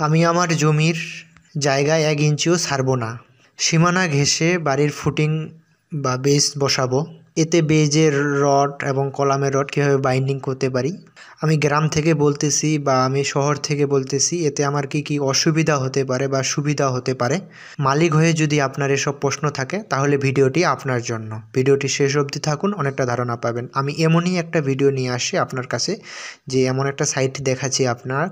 আমি আমার জমির জায়গায় 1 ইঞ্চিও ছাড়ব না। সীমানা ঘেঁষে বাড়ির ফুটিং বা বেস বসাবো। এতে বেজের রড এবং কলামের রড কীভাবে বাইন্ডিং করতে পারি। আমি গ্রাম থেকে বলতেছি বা আমি শহর থেকে বলতেছি, এতে আমার কি কি অসুবিধা হতে পারে বা সুবিধা হতে পারে। মালিক হয়ে যদি আপনার এসব প্রশ্ন থাকে তাহলে ভিডিওটি আপনার জন্য। ভিডিওটি শেষ অবধি থাকুন, অনেকটা ধারণা পাবেন। আমি এমনই একটা ভিডিও নিয়ে আসি আপনার কাছে, যে এমন একটা সাইট দেখাচ্ছি আপনার,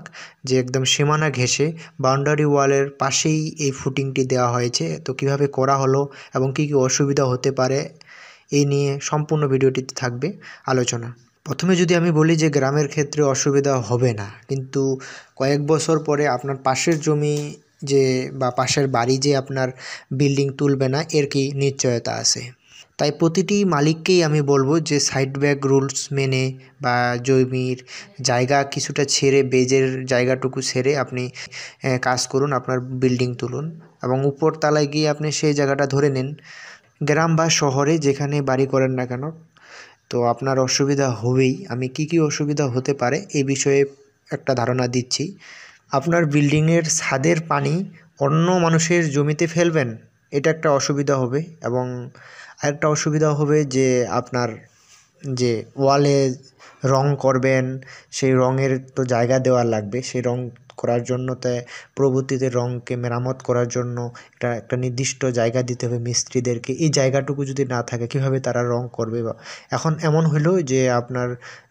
যে একদম সীমানা ঘেঁষে বাউন্ডারি ওয়ালের পাশেই এই ফুটিংটি দেওয়া হয়েছে। তো কিভাবে করা হলো এবং কি কি অসুবিধা হতে পারে, এই নিয়ে সম্পূর্ণ ভিডিওটিতে থাকবে আলোচনা। প্রথমে যদি আমি বলি যে গ্রামের ক্ষেত্রে অসুবিধা হবে না, কিন্তু কয়েক বছর পরে আপনার পাশের জমি যে বা পাশের বাড়ি যে আপনার বিল্ডিং তুলবে না, এর কি নিশ্চয়তা আছে। তাই প্রতিটি মালিককেই আমি বলবো যে সাইড ব্যাক রুলস মেনে বা জমির জায়গা কিছুটা ছেড়ে, বেজের জায়গাটুকু ছেড়ে আপনি কাজ করুন, আপনার বিল্ডিং তুলুন এবং উপর তলায় গিয়ে আপনি সেই জায়গাটা ধরে নিন। গ্রাম বা শহরে যেখানে বাড়ি করেন না কেন, তো আপনার অসুবিধা হবেই। আমি কি কি অসুবিধা হতে পারে এই বিষয়ে একটা ধারণা দিচ্ছি। আপনার বিল্ডিংয়ের ছাদের পানি অন্য মানুষের জমিতে ফেলবেন, এটা একটা অসুবিধা হবে। এবং আরেকটা অসুবিধা হবে যে আপনার যে ওয়ালে রং করবেন, সেই রঙের তো জায়গা দেওয়া লাগবে। সেই রং করার জন্য তো পরবর্তীতে রঙকে মেরামত করার জন্য একটা নির্দিষ্ট জায়গা দিতে হবে মিস্ত্রিদেরকে। এই জায়গাটুকু যদি না থাকে কীভাবে তারা রং করবে। বা এখন এমন হলো যে আপনার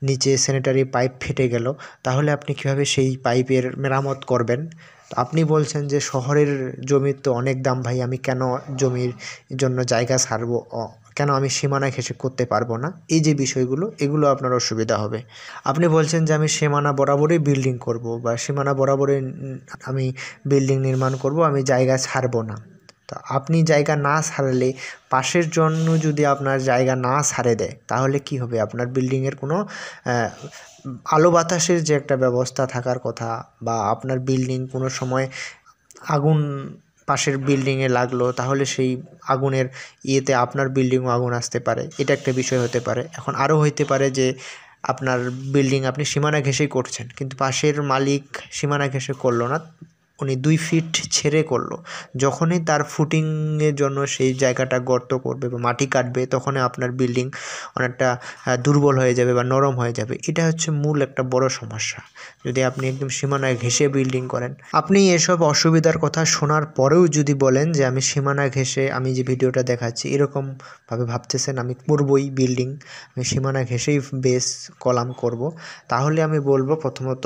নিচে স্যানিটারি পাইপ ফেটে গেল, তাহলে আপনি কীভাবে সেই পাইপের মেরামত করবেন। আপনি বলছেন যে শহরের জমির তো অনেক দাম ভাই, আমি কেন জমির জন্য জায়গা ছাড়বো, কেন আমি সীমানা ঘেঁষে করতে পারবো না। এই যে বিষয়গুলো, এগুলো আপনার অসুবিধা হবে। আপনি বলছেন যে আমি সীমানা বরাবরই বিল্ডিং করব বা সীমানা বরাবরই আমি বিল্ডিং নির্মাণ করব, আমি জায়গা ছাড়বো না। তো আপনি জায়গা না ছাড়লে পাশের জন্য যদি আপনার জায়গা না ছাড়ে দেয়, তাহলে কি হবে। আপনার বিল্ডিংয়ের কোনো আলো বাতাসের যে একটা ব্যবস্থা থাকার কথা, বা আপনার বিল্ডিং কোনো সময় আগুন পাশের বিল্ডিংয়ে লাগলো, তাহলে সেই আগুনের ইয়েতে আপনার বিল্ডিংও আগুন আসতে পারে, এটা একটা বিষয় হতে পারে। এখন আরও হইতে পারে যে আপনার বিল্ডিং আপনি সীমানা ঘেঁষেই করছেন, কিন্তু পাশের মালিক সীমানা ঘেঁষে করলো না, উনি 2 ফিট ছেড়ে করলো। যখনই তার ফুটিংয়ের জন্য সেই জায়গাটা গর্ত করবে বা মাটি কাটবে, তখনই আপনার বিল্ডিং অনেকটা দুর্বল হয়ে যাবে বা নরম হয়ে যাবে। এটা হচ্ছে মূল একটা বড় সমস্যা, যদি আপনি একদম সীমানায় ঘেঁষে বিল্ডিং করেন। আপনি এসব অসুবিধার কথা শোনার পরেও যদি বলেন যে আমি সীমানা ঘেঁষে, আমি যে ভিডিওটা দেখাচ্ছি এরকমভাবে ভাবতেছেন আমি করবই বিল্ডিং, আমি সীমানা ঘেঁষেই বেস কলাম করব, তাহলে আমি বলবো প্রথমত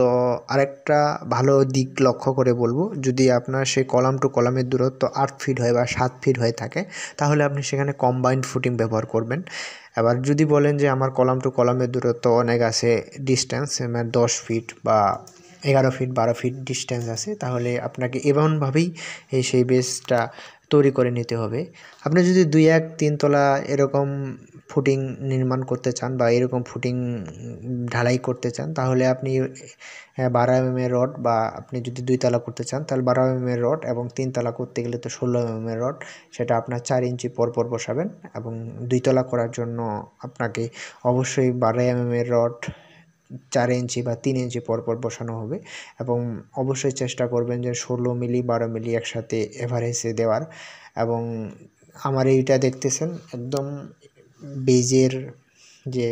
আরেকটা ভালো দিক লক্ষ্য করে বলবো, যদি আপনার সেই কলাম টু কলামের দূরত্ব 8 ফিট হয় বা 7 ফিট হয়ে থাকে, তাহলে আপনি সেখানে কম্বাইন্ড ফুটিং ব্যবহার করবেন। এবার যদি বলেন যে আমার কলাম টু কলামের দূরত্ব অনেক আছে, ডিস্টেন্স 10 ফিট বা 11 ফিট 12 ফিট ডিস্টেন্স আছে, তাহলে আপনাকে এমনভাবেই সেই বেসটা তৈরি করে নিতে হবে। আপনি যদি 2-1-3 তলা এরকম ফুটিং নির্মাণ করতে চান বা এরকম ফুটিং ঢালাই করতে চান, তাহলে আপনি 12 mm রড, বা আপনি যদি 2 তলা করতে চান তাহলে 12 mm রড, এবং 3 তলা করতে গেলে তো 16 mm রড, সেটা আপনার 4 ইঞ্চি পরপর বসাবেন। এবং 2 তলা করার জন্য আপনাকে অবশ্যই 12 mm রড 4 ইঞ্চি বা 3 ইঞ্চি পরপর বসানো হবে। এবং অবশ্যই চেষ্টা করবেন যে 16 মিলি 12 মিলি একসাথে এভারেজে দেওয়ার। এবং আমার এইটা দেখতেছেন একদম বেজের যে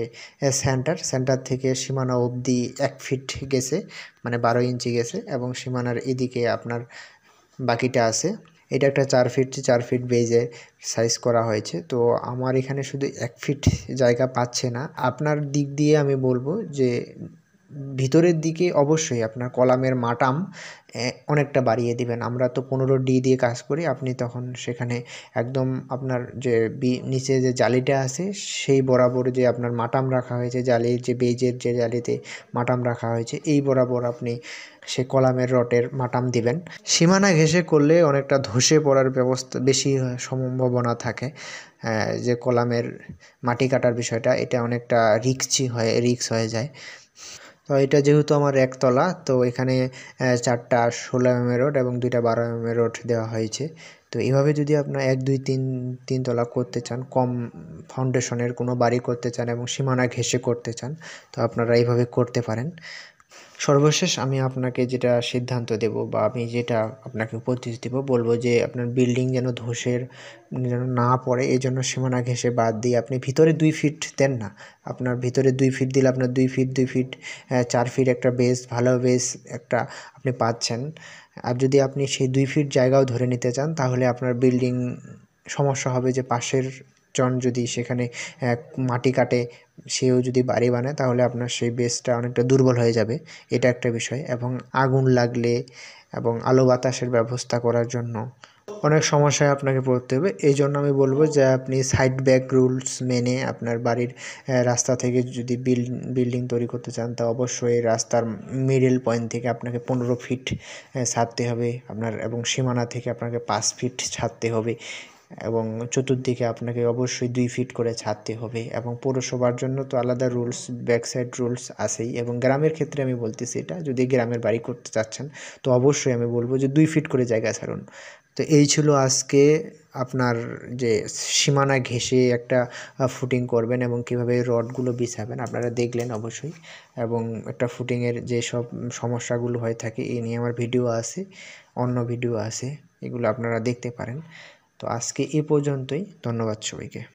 সেন্টার থেকে সীমানা অবধি 1 ফিট গেছে, মানে 12 ইঞ্চি গেছে, এবং সীমানার এদিকে আপনার বাকিটা আছে। এটা একটা 4 ফিট বেজে সাইজ করা হয়েছে। তো আমার এখানে শুধু 1 ফিট জায়গা পাচ্ছে না। আপনার দিক দিয়ে আমি বলবো যে ভিতরের দিকে অবশ্যই আপনার কলামের মাটাম অনেকটা বাড়িয়ে দিবেন। আমরা তো 15D দিয়ে কাজ করি, আপনি তখন সেখানে একদম আপনার যে নিচে যে জালিটা আছে সেই বরাবর যে আপনার মাটাম রাখা হয়েছে, জালির যে বেজের যে জালিতে মাটাম রাখা হয়েছে, এই বরাবর আপনি সে কলামের রডের মাটাম দিবেন। সীমানা ঘেঁষে করলে অনেকটা ধসে পড়ার ব্যবস্থা বেশি সম্ভাবনা থাকে, যে কলামের মাটি কাটার বিষয়টা, এটা অনেকটা রিস্ক হয়ে যায়। তো এটা যেহেতু আমার 1 তলা, তো এখানে 4টা 16 mm রড এবং 2টা 12 mm রড দেওয়া হয়েছে। তো এভাবে যদি আপনার 1 2 3 তলা করতে চান, কম ফাউন্ডেশনের কোনো বাড়ি করতে চান এবং সীমানা ঘেঁষে করতে চান, তো আপনারা এইভাবে করতে পারেন। সর্বশেষ আমি আপনাকে যেটা সিদ্ধান্ত দেব বা আমি যেটা আপনাকে উপদেশ দেব, বলবো যে আপনার বিল্ডিং যেন ধসের যেন না পড়ে, এই জন্য সীমানা ঘেঁষে বাদ দিয়ে আপনি ভিতরে 2 ফিট দেন না। আপনার ভিতরে 2 ফিট দিলে আপনার 2 ফিট 2 ফিট 4 ফিট একটা বেস, ভালো বেস একটা আপনি পাচ্ছেন। আর যদি আপনি সেই 2 ফিট জায়গাও ধরে নিতে চান, তাহলে আপনার বিল্ডিং সমস্যা হবে যে পাশের জন যদি সেখানে মাটি কাটে, সেও যদি বাড়ি বানায়, তাহলে আপনার সেই বেসটা অনেকটা দুর্বল হয়ে যাবে। এটা একটা বিষয়। এবং আগুন লাগলে এবং আলো বাতাসের ব্যবস্থা করার জন্য অনেক সমস্যায় আপনাকে পড়তে হবে। এই জন্য আমি বলবো যে আপনি সাইড ব্যাক রুলস মেনে আপনার বাড়ির রাস্তা থেকে যদি বিল্ডিং তৈরি করতে চান, তা অবশ্যই রাস্তার মিডল পয়েন্ট থেকে আপনাকে 15 ফিট ছাড়তে হবে আপনার, এবং সীমানা থেকে আপনাকে 5 ফিট ছাড়তে হবে, এবং চতুর্দিকে আপনাকে অবশ্যই 2 ফিট করে ছাড়তে হবে। এবং পৌরসভার জন্য তো আলাদা রুলস, ব্যাক সাইড রুলস আছেই। এবং গ্রামের ক্ষেত্রে আমি বলতেছি, এটা যদি গ্রামের বাড়ি করতে চাচ্ছেন, তো অবশ্যই আমি বলবো যে 2 ফিট করে জায়গা ছাড়ুন। তো এই ছিল আজকে আপনার যে সীমানা ঘেঁষে একটা ফুটিং করবেন এবং কীভাবে রডগুলো বিছাবেন, আপনারা দেখলেন অবশ্যই। এবং একটা ফুটিংয়ের যেসব সমস্যাগুলো হয়ে থাকে, এই নিয়ে আমার ভিডিও আছে, অন্য ভিডিও আছে, এগুলো আপনারা দেখতে পারেন। তো আজকে এ পর্যন্তই। ধন্যবাদ সবাইকে।